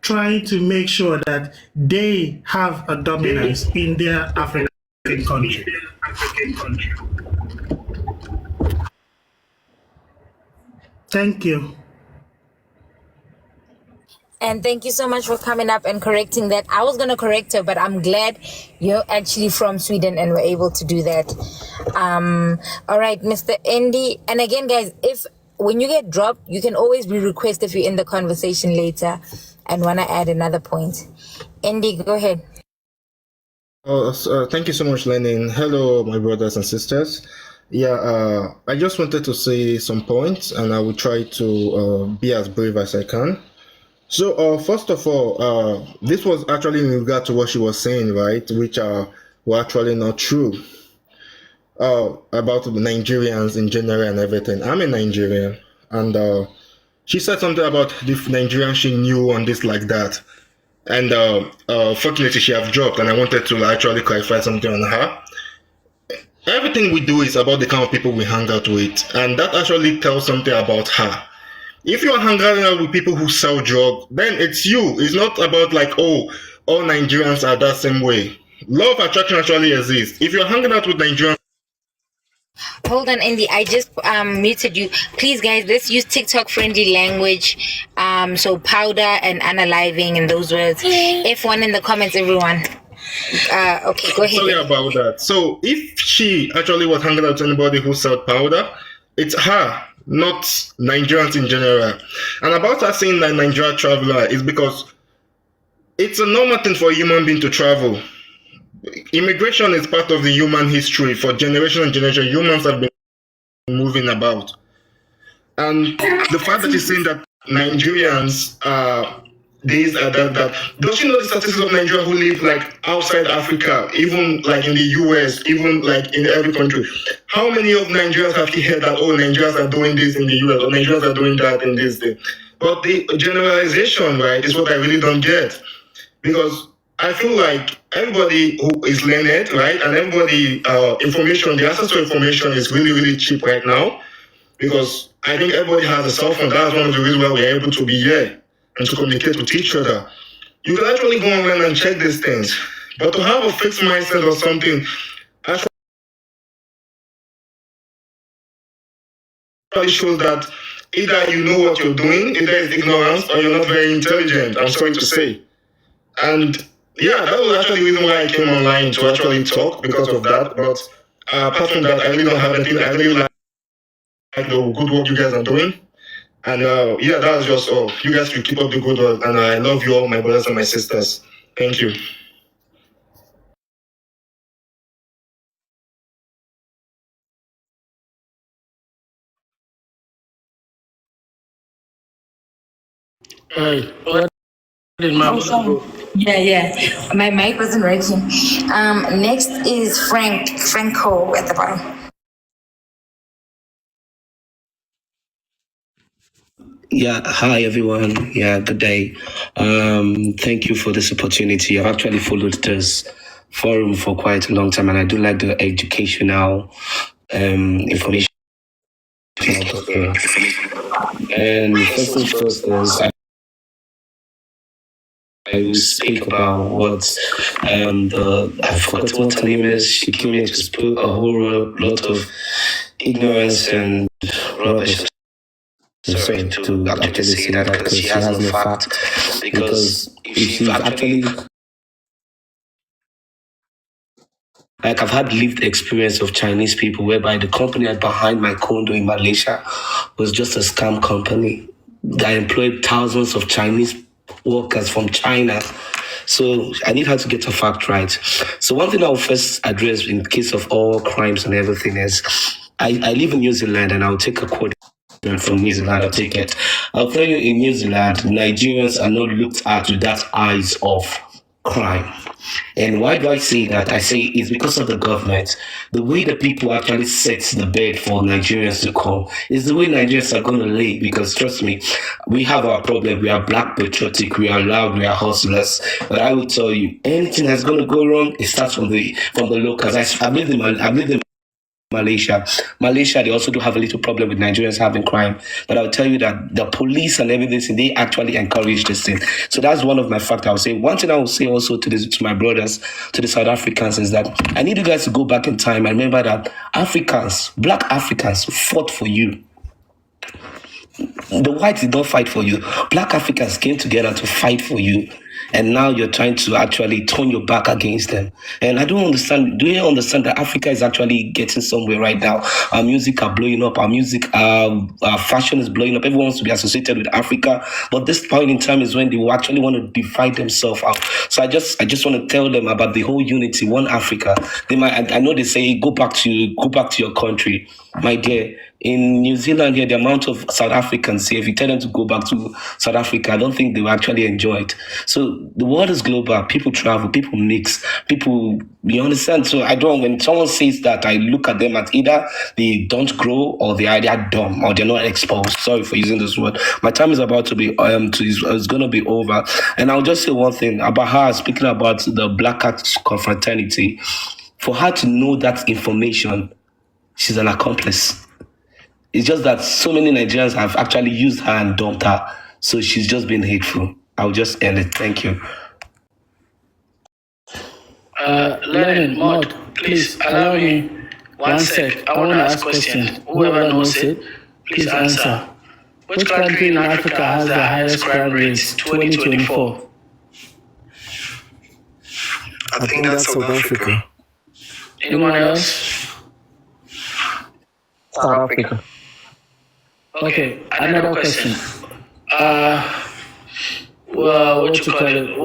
trying to make sure that they have a dominance in their African country. Thank you. And thank you so much for coming up and correcting that. I was going to correct her, but I'm glad you're actually from Sweden and were able to do that. All right, Mr. Andy. And again, guys, when you get dropped, you can always be requested if you're in the conversation later and want to add another point. Andy, go ahead. Thank you so much, Lenin. Hello, my brothers and sisters. Yeah, I just wanted to say some points, and I will try to be as brief as I can. So, first of all, this was actually in regard to what she was saying, right, which were actually not true about the Nigerians in general and everything. I'm a Nigerian, and she said something about the Nigerian she knew on this like that. And fortunately, she have dropped, and I wanted to actually clarify something on her. Everything we do is about the kind of people we hang out with, and that actually tells something about her. If you're hanging out with people who sell drugs, then it's you. It's not about like, oh, all Nigerians are that same way. Law of attraction actually exists. If you're hanging out with Nigerians... Hold on, Andy. I just muted you. Please, guys, let's use TikTok-friendly language. So powder and unaliving and those words. F1 in the comments, everyone. Okay, go ahead. Sorry about that. So if she actually was hanging out with anybody who sold powder, it's her, not Nigerians in general. And about her saying that Nigeria traveler is because it's a normal thing for a human being to travel. Immigration is part of the human history. For generation and generation, humans have been moving about. And the fact that she's saying that Nigerians are these are that don't you know the statistics of Nigeria who live like outside Africa, even like in the US, even like in every country? How many of Nigerians have you heard that, oh, Nigerians are doing this in the US or Nigerians are doing that in this thing? But the generalization, right, is what I really don't get. Because I feel like everybody who is learned, right, and everybody, information, the access to information is really, really cheap right now. Because I think everybody has a cell phone. That's one of the reasons why we're able to be here and to communicate with each other. You can actually go online and check these things. But to have a fixed mindset or something actually shows that either you know what you're doing, either it's ignorance, or you're not very intelligent, I'm sorry to say. And yeah, that was actually the reason why I came online to actually talk, because of that. But apart from that, I really don't have anything. I really like the good work you guys are doing. And yeah, that was just all. You guys should keep up the good work. And I love you all, my brothers and my sisters. Thank you. Hey, what did my Yeah. My mic wasn't working. Next is Franco at the bottom. Yeah, hi everyone. Yeah, good day. Thank you for this opportunity. I've actually followed this forum for quite a long time, and I do like the educational information. And first things first is I will speak about what I forgot what her name is. She came in to speak a whole lot of ignorance and rubbish. Sorry to actually say that because she has no fact. Because if she's actually, like, I've had lived experience of Chinese people whereby the company behind my condo in Malaysia was just a scam company that employed thousands of Chinese workers from China. So I need her to get her fact right. So one thing I'll first address in case of all crimes and everything is I live in New Zealand, and I'll take a quote from New Zealand. I'll take it. I'll tell you, in New Zealand, Nigerians are not looked at with that eyes of crime. And why do I say that? I say it's because of the government. The way the people actually set the bed for Nigerians to come is the way Nigerians are going to lay. Because trust me, we have our problem. We are black patriotic. We are loud. We are hustlers. But I will tell you, anything that's going to go wrong, it starts from the locals. I've lived in Malaysia. Malaysia, they also do have a little problem with Nigerians having crime. But I'll tell you that the police and everything, they actually encourage this thing. So that's one of my factors. I would say one thing I would say also to my brothers, to the South Africans, is that I need you guys to go back in time and remember that Africans, black Africans, fought for you. The whites did not fight for you. Black Africans came together to fight for you. And now you're trying to actually turn your back against them. And I don't understand. Do you understand that Africa is actually getting somewhere right now? Our music are blowing up. Our music, our fashion is blowing up. Everyone wants to be associated with Africa. But this point in time is when they will actually want to divide themselves out. So I just want to tell them about the whole unity, one Africa. They might. I know they say go back to your country, my dear. In New Zealand here, the amount of South Africans here, if you tell them to go back to South Africa, I don't think they will actually enjoy it. So the world is global. People travel, people mix, people, you understand? So when someone says that, I look at them as either they don't grow or they are dumb or they're not exposed. Sorry for using this word. My time is about to be, it's going to be over. And I'll just say one thing about her, speaking about the Black Act confraternity. For her to know that information, she's an accomplice. It's just that so many Nigerians have actually used her and dumped her. So she's just been hateful. I'll just end it. Thank you. Lennon, Maud, please allow me 1 sec. I want to ask a question. Whoever knows it, please answer. Which country in Africa has the highest crime rates 2024? I think that's South Africa. Anyone else? South Africa. Okay, another question. What you call it?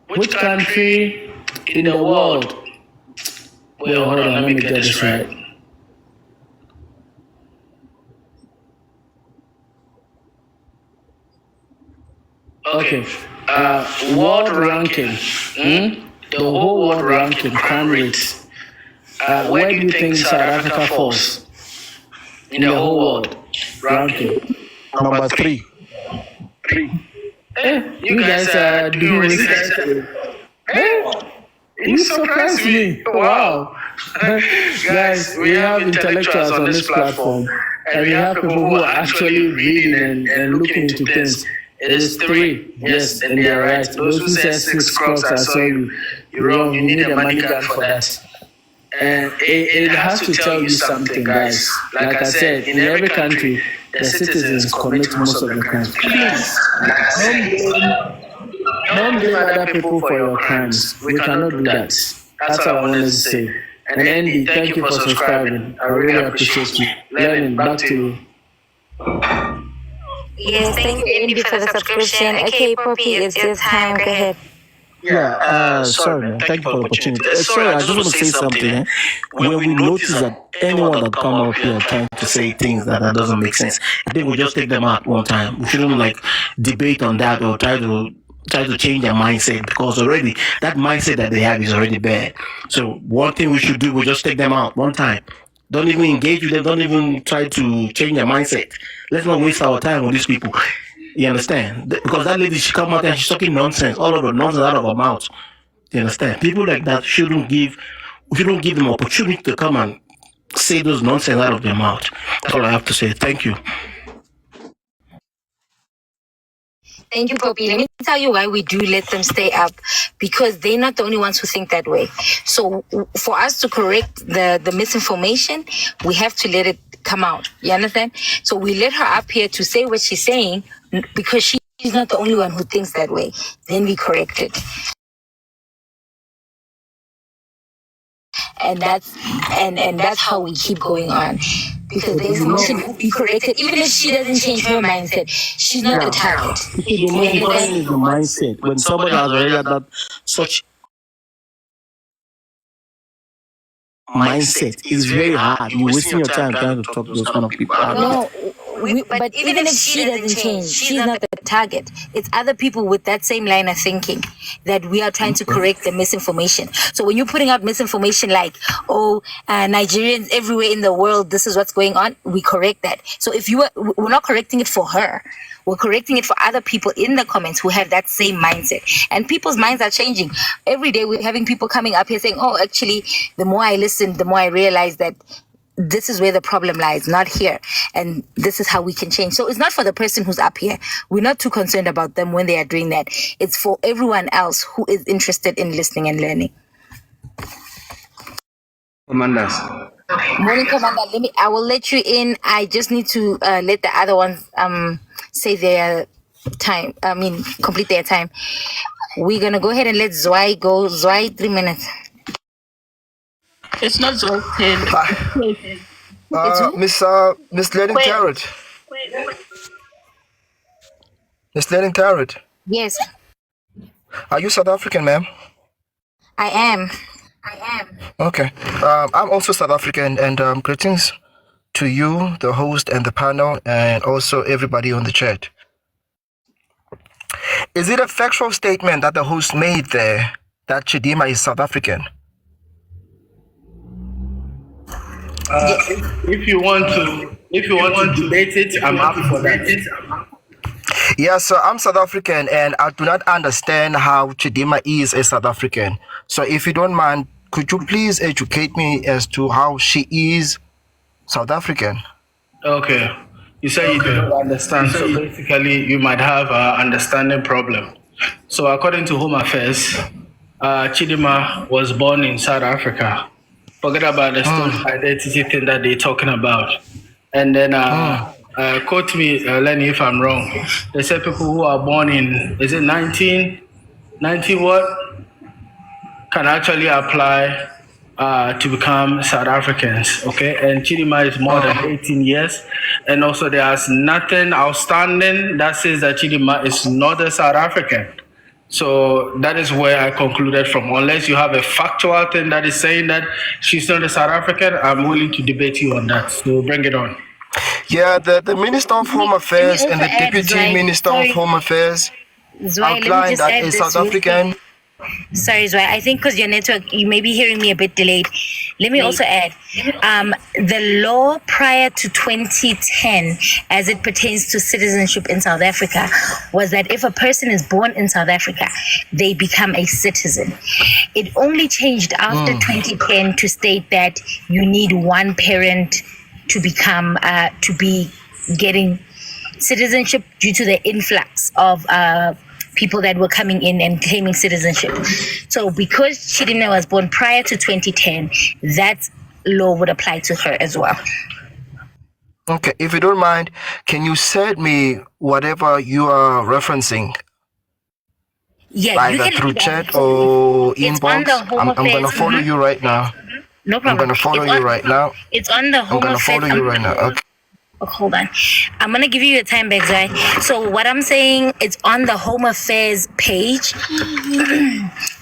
Which country in the world? Wait, hold on, let me get this right. Okay, world ranking. The whole world ranking, crime rates. Where do you think South Africa falls in the whole world ranking? Number 3. You guys are doing research. You surprised me. Wow. Guys, we have intellectuals on this platform, and we have people who are actually reading and looking into things. It is 3, yes, and they're right. Those who say 6 crops, I saw you. You're wrong. You need a money gun for that. And it has to tell you something, guys. Like I said, in every country, the citizens commit most of the crimes. Please, don't blame other people for your crimes. We cannot do that. That's what I wanted to say. And Andy, thank you for subscribing. I really appreciate you. Lennon, back to you. Yes, thank you, Indy, for the subscription. Okay, Poppy, it's your time. Go ahead. Yeah, sorry, man. Thank you for the opportunity. Sorry, I just want to say something. When we notice that anyone that come up here trying to say things that doesn't make sense, I think we just take them out one time. We shouldn't debate on that or try to change their mindset, because already that mindset that they have is already bad. So one thing we should do, we just take them out one time. Don't even engage with them. Don't even try to change their mindset. Let's not waste our time with these people. You understand? Because that lady, she come out and she's talking nonsense, all of the nonsense out of her mouth. You understand? People like that shouldn't give them opportunity to come and say those nonsense out of their mouth. That's all I have to say. Thank you. Thank you, Poppy. Let me tell you why we do let them stay up, because they're not the only ones who think that way. So for us to correct the misinformation, we have to let it come out. You understand? So we let her up here to say what she's saying, because she's not the only one who thinks that way. Then we correct it. And that's how we keep going on. Because the information will be corrected, even if she doesn't change her mindset. She's not the target. The most important is the mindset. When somebody has already had that such mindset, it's very hard. You're wasting your time trying to talk to those kind of people. No, but even if she doesn't change, she's not the target. It's other people with that same line of thinking that we are trying to correct the misinformation. So when you're putting out misinformation like, Nigerians everywhere in the world, this is what's going on, we correct that. So if we're not correcting it for her, We're correcting it for other people in the comments who have that same mindset. And people's minds are changing. Every day we're having people coming up here saying, oh, actually, the more I listen, the more I realize that this is where the problem lies, not here. And this is how we can change. So it's not for the person who's up here. We're not too concerned about them when they are doing that. It's for everyone else who is interested in listening and learning. Commanders. Morning, Commander. I will let you in. I just need to let the other ones say their time. Complete their time. We're gonna go ahead and let Zwei go. Zwei, 3 minutes. It's not so Miss Lennon Tarrant. Miss Lennon Tarrant. Yes, Are you South African, ma'am? I am. Okay. I'm also South African, and greetings to you, the host, and the panel, and also everybody on the chat. Is it a factual statement that the host made there that Chidima is South African? If you want to debate it, I'm up for that. Yeah, so I'm South African, and I do not understand how Chidima is a South African. So if you don't mind, could you please educate me as to how she is South African? Okay. You say you don't understand, so basically you might have an understanding problem. So according to Home Affairs, Chidima was born in South Africa. Forget about the stolen identity thing that they're talking about. And then quote me, Lenny, if I'm wrong. They say people who are born in, is it 1990 what? Can actually apply to become South Africans, okay? And Chidima is more than 18 years. And also there's nothing outstanding that says that Chidima is not a South African. So that is where I concluded from. Unless you have a factual thing that is saying that she's not a South African, I'm willing to debate you on that. So bring it on. Yeah, the Minister of Home Affairs and the Deputy Minister of Home Affairs outlined that a South African... Sorry, Zwei. I think because your network, you may be hearing me a bit delayed. Let me also add, the law prior to 2010, as it pertains to citizenship in South Africa, was that if a person is born in South Africa, they become a citizen. It only changed after 2010 to state that you need one parent to become, to be getting citizenship due to the influx of people that were coming in and claiming citizenship. So because Chidima was born prior to 2010, that law would apply to her as well. Okay, if you don't mind, can you send me whatever you are referencing? Yeah, either you can through do that. chat or It's on inbox? the Home I'm going to Affairs. follow you right now. No I'm problem. going to follow It's you on- right now. It's on the I'm Home going to Affairs. follow you right now. Okay. Oh, hold on. I'm going to give you your time back, Zai. So what I'm saying, it's on the Home Affairs page.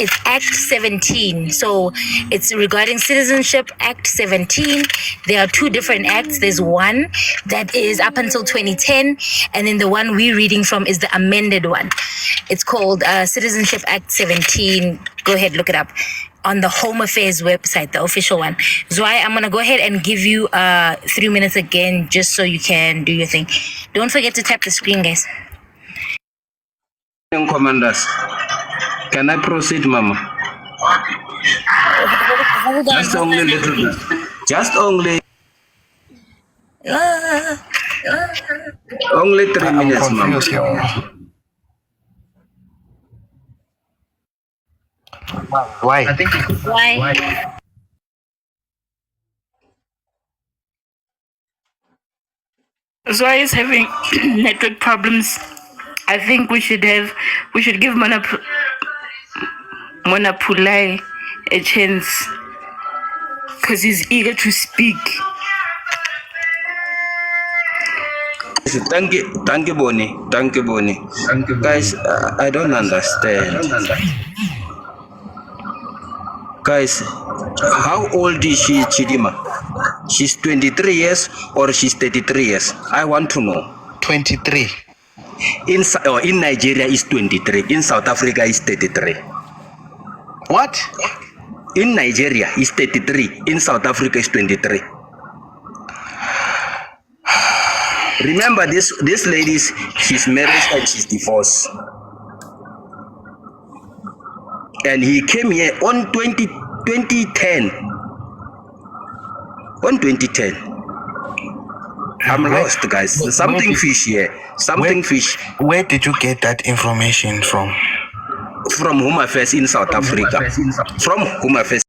It's Act 17. So it's regarding Citizenship Act 17. There are two different acts. There's one that is up until 2010. And then the one we're reading from is the amended one. It's called Citizenship Act 17. Go ahead, look it up. On the Home Affairs website, the official one. Zwei, I'm going to go ahead and give you 3 minutes again, just so you can do your thing. Don't forget to tap the screen, guys. Commanders, can I proceed, Mama? Hold on. Just only little bit. Just only 3 I'm minutes, Mama. confused here. Why? Why? Zwei is having network problems. I think we should give Monapulai a chance because he's eager to speak. Thank you, Bonnie. Thank you, Bonnie. Guys, I don't understand. Guys, how old is she, Chidima? She's 23 years or she's 33 years? I want to know. 23. In Nigeria is 23. In South Africa is 33. What? In Nigeria is 33. In South Africa is 23. Remember, this lady, she's married and she's divorced. And he came here on 2010. On 2010. I'm lost, guys. Something fish here. Something fish. Where did you get that information from? From Home Affairs in South Africa. From Home Affairs.